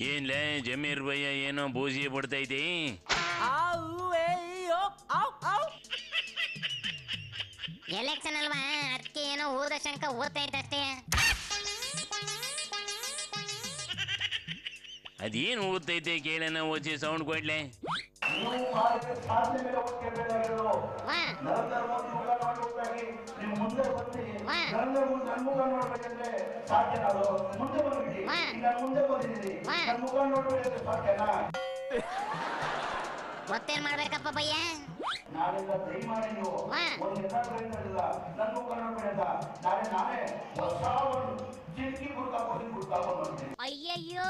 ಏನ್ಲ ಜಮೀರ್ ಭಯ್ಯ ಏನೋ busy ಬಿಡ್ತೈತಿ. Election ಅಲ್ವಾ, ಅದಕ್ಕೆ ಏನೋ ಊದ ಶಂಕ ಓದ್ತಾ ಇದ್ದಷ್ಟೇ. ಅದೇನು ಓದ್ತೈತೆ ಕೇಳೋಣ, ಓದಿಸಿ ಸೌಂಡ್ ಕೊಡ್ಲೆ. ಮತ್ತೇನ್ ಮಾಡ್ಬೇಕಪ್ಪ ಭಯ್ಯ? ಅಯ್ಯಯ್ಯೋ,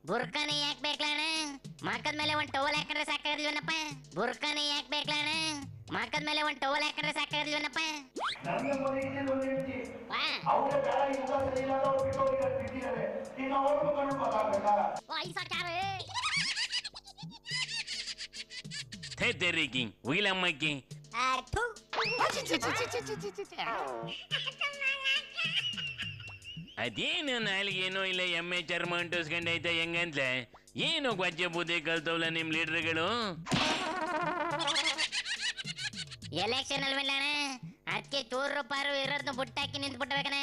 ಬುರ್ಕಾನೆ ಯಾಕೆ ಬೇಕಣ್ಣ? ಮಕ್ಕದ ಮೇಲೆ ಒಂದ್ ಟವಲ್ ಹಾಕೊಂಡ್ರೆ ಸಾಕಾಗಿಲ್ವನಪ್ಪ? ಬುರ್ಕಾನೆ ಯಾಕೆ ಬೇಕಣ್ಣ? ಮಕ್ಕದ ಮೇಲೆ ಒಂದ್ ಟವಲ್ ಹಾಕೊಂಡ್ರೆ ಸಾಕಾಗಿಲ್ವನಪ್ಪ? ತೆರಿಗೆ ಉಯಿಲಮ್ಮಕ್ಕಿ ಅದೇನು ನಾಲ್ಗೇನೋ ಇಲ್ಲ ಎಮ್ಮೆ ಚರ್ಮ ಅಂಟಿಸ್ಕೊಂಡೈತೆ ಹೆಂಗಂತ ಏನು ಗೊಜ್ಜೆ ಬುದ್ಧಿ ಕಲ್ತವಲ್ಲ ನಿಮ್ ಲೀಡರ್ಗಳು. ಎಲೆಕ್ಷನ್ ಅಲ್ವಲ್ಲ, ಅದಕ್ಕೆ ಚೂರು ಪಾರು ಇರೋದ್ನ ಬುಟ್ಟಾಕಿ ನಿಂತ್ ಬಿಟ್ಟಬೇಕಣ.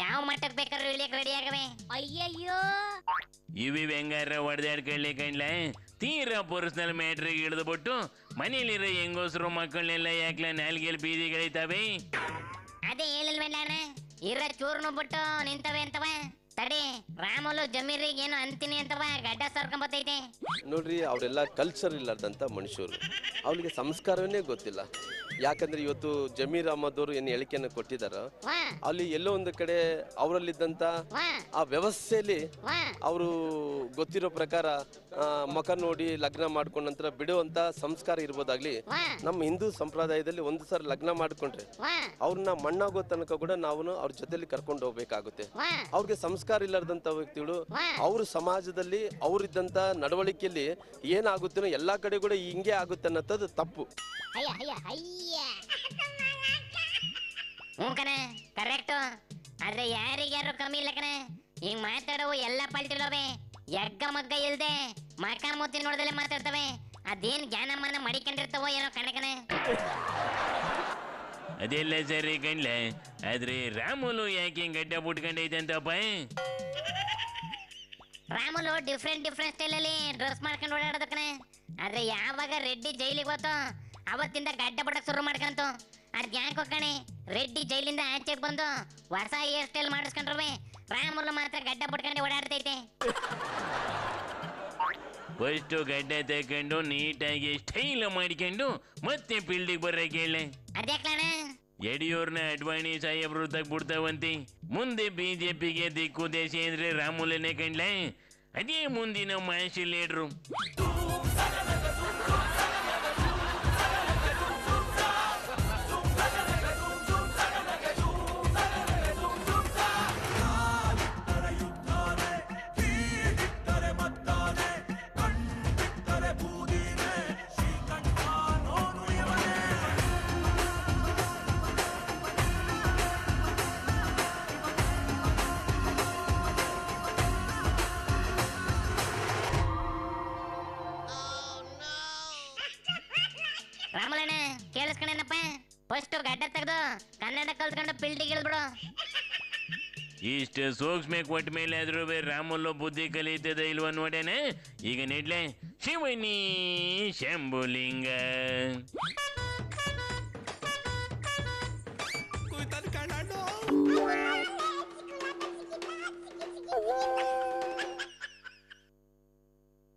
ಯಾವ ಮಟ್ಟಕ್ಕೆ ಬೇಕಾದ್ರೂ ಇಳಿಯಕ್ ರೆಡಿ ಆಗವೆ. ಅಯ್ಯಯ್ಯೋ, ಇವಿ ಹೆಂಗಾರ ಹೊಡೆದಾಡ್ಕೊಳ್ಳಿ ಕಣ್ಲ, ತೀರಾ ಪರ್ಸನಲ್ ಮ್ಯಾಟ್ರಿಗೆ ಹಿಡಿದು ಬಿಟ್ಟು ಮನೇಲಿರೋ ಹೆಂಗೋಸ್ರು ಮಕ್ಕಳನ್ನೆಲ್ಲ ಯಾಕ್ಲ ನಾಲ್ಗೆಲ್ ಬೀದಿಗಳಿತಾವೆ. ಅದೇ ಹೇಳಿಲ್ವಲ್ಲ, ಇರೋ ಚೂರ್ನು ಬಿಟ್ಟು ನಿಂತವೆ ಅಂತವ. ತಡಿ, ರಾಮುಲು ಜಮೀರಿಗೆ ಏನು ಅಂತೀನಿ ಅಂತವ ಗಡ್ಡ ಸರ್ಕೊಂಬತ್ತೈತೆ. ನೋಡ್ರಿ, ಅವರೆಲ್ಲ ಕಲ್ಚರ್ ಇಲ್ಲದಂತ ಮನುಷ್ಯರು, ಅವರಿಗೆ ಸಂಸ್ಕಾರವೇ ಗೊತ್ತಿಲ್ಲ. ಯಾಕಂದ್ರೆ ಇವತ್ತು ಜಮೀರ್ ಅಹಮದ್ ಅವರು ಏನು ಹೇಳಿಕೆಯನ್ನು ಕೊಟ್ಟಿದಾರ, ಅಲ್ಲಿ ಎಲ್ಲೋ ಒಂದು ಕಡೆ ಅವರಲ್ಲಿದ್ದಂತ ಆ ವ್ಯವಸ್ಥೆಯಲ್ಲಿ ಅವರು ಗೊತ್ತಿರೋ ಪ್ರಕಾರ ಮಕ ನೋಡಿ ಲಗ್ನ ಮಾಡ್ಕೊಂಡ ನಂತರ ಬಿಡುವಂತ ಸಂಸ್ಕಾರ ಇರ್ಬೋದಾಗ್ಲಿ. ನಮ್ಮ ಹಿಂದೂ ಸಂಪ್ರದಾಯದಲ್ಲಿ ಒಂದು ಸಲ ಲಗ್ನ ಮಾಡ್ಕೊಂಡ್ರೆ ಅವ್ರನ್ನ ಮಣ್ಣಾಗೋ ತನಕ ಕೂಡ ನಾವು ಅವ್ರ ಜೊತೆಲಿ ಕರ್ಕೊಂಡು ಹೋಗ್ಬೇಕಾಗುತ್ತೆ. ಅವ್ರಿಗೆ ಸಂಸ್ಕಾರ ಇಲ್ಲದಂತ ವ್ಯಕ್ತಿಗಳು ಅವ್ರ ಸಮಾಜದಲ್ಲಿ ಅವ್ರಿದ್ದಂತ ನಡವಳಿಕೆಯಲ್ಲಿ ಏನಾಗುತ್ತೇನೋ ಎಲ್ಲಾ ಕಡೆ ಕೂಡ ಹಿಂಗೆ ಆಗುತ್ತೆ ಅನ್ನೋದು ತಪ್ಪು. ಕರೆಕ್ಟ್, ಆದ್ರೆ ಯಾರಿಗ್ಯಾರು ಕಮ್ಮಿ ಇಲ್ಲ ಕಣ. ಹಿಂಗ್ ಮಾತಾಡವು ಎಲ್ಲ ಪಾಲ್ಟಿಲವೆ ಯಗ್ಗ ಮಗ್ಗ ಇಲ್ದೆ ಮಕ ಮುತ್ತಿ ನೋಡ್ದಲ್ಲೇ ಮಾತಾಡ್ತವೆ. ಅದೇನ್ ಜ್ಞಾನ ಮಾನ ಮಡಿಕೊಂಡಿರ್ತವೋ ಏನೋ ಕಣಕಣ. ಅದೆಲ್ಲ ಸರಿ ಕಣ್ಲ, ಆದ್ರೆ ರಾಮುಲು ಯಾಕೆ ಗಡ್ಡ ಬಿಟ್ಕೊಂಡೈತೆ ಅಂತಪ್ಪ? ರಾಮುಲು ಡಿಫ್ರೆಂಟ್ ಸ್ಟೈಲ್ ಅಲ್ಲಿ ಡ್ರೆಸ್ ಮಾಡ್ಕೊಂಡು ಓಡಾಡೋದು ಕಣ. ಆದ್ರೆ ಯಾವಾಗ ರೆಡ್ಡಿ ಜೈಲಿಗೆ ಹೋತೋ ಅವತ್ತಿಂದ ಗಡ್ಡ ಬಿಡಕ್ ಶುರು ಮಾಡ್ಕಂತು. ಅದ್ ಯಾಕೋ ಕಣೆ, ರೆಡ್ಡಿ ಜೈಲಿಂದ ಆಚೆಗೆ ಬಂದು ಹೊಸ ಹೇರ್ ಸ್ಟೈಲ್ ಮಾಡಿಸ್ಕೊಂಡ್ರವೆ, ರಾಮುಲು ಮಾತ್ರ ಗಡ್ಡ ಬಿಟ್ಕೊಂಡು ಓಡಾಡ್ತೈತೆ. ಫಸ್ಟ್ ಗಡ್ಡ ತಕೊಂಡು ನೀಟಾಗಿ ಸ್ಟೈಲ್ ಮಾಡಿಕೊಂಡು ಮತ್ತೆ ಫೀಲ್ಡಿಗೆ ಬರಕ್ಕೆ ಹೇಳಿ. ಅದ್ಯಾಕ್ಲಣ? ಯಡಿಯೂರ್ನ ಅಡ್ವಾಣಿ ಸಾಹೇಬ್ರು ತಗ್ಬಿಡ್ತಾವಂತೆ. ಮುಂದೆ ಬಿಜೆಪಿಗೆ ದಿಕ್ಕು ದೇಶ ಅಂದ್ರೆ ರಾಮುಲನೇ ಕಂಡ್ಲ. ಅದೇ ಮುಂದಿನ ಮಾಸಿ ಲೀಡ್ರು. ರಾಮುಲಣ್ಣ ಕೇಳಿಸ್ಕೊಂಡೇನಪ್ಪ? ಫಸ್ಟ್ ಗಡ್ಡ ತೆಗೆದು ಕನ್ನಡ ಕಲ್ತ್ಕೊಂಡು ಫೀಲ್ಡಿಗೆ ಇಳಿದ್ಬಿಡು. ಇಷ್ಟು ಸೂಕ್ಷ್ಮ ಕೊಟ್ಟ ಮೇಲೆ ಆದ್ರೂ ರಾಮುಲು ಬುದ್ಧಿ ಕಲಿತದ ಇಲ್ವ ನೋಡೇನೆ. ಈಗ ನಿಡ್ಲೆ ಶಿವನಿ ಶಂಭುಲಿಂಗ.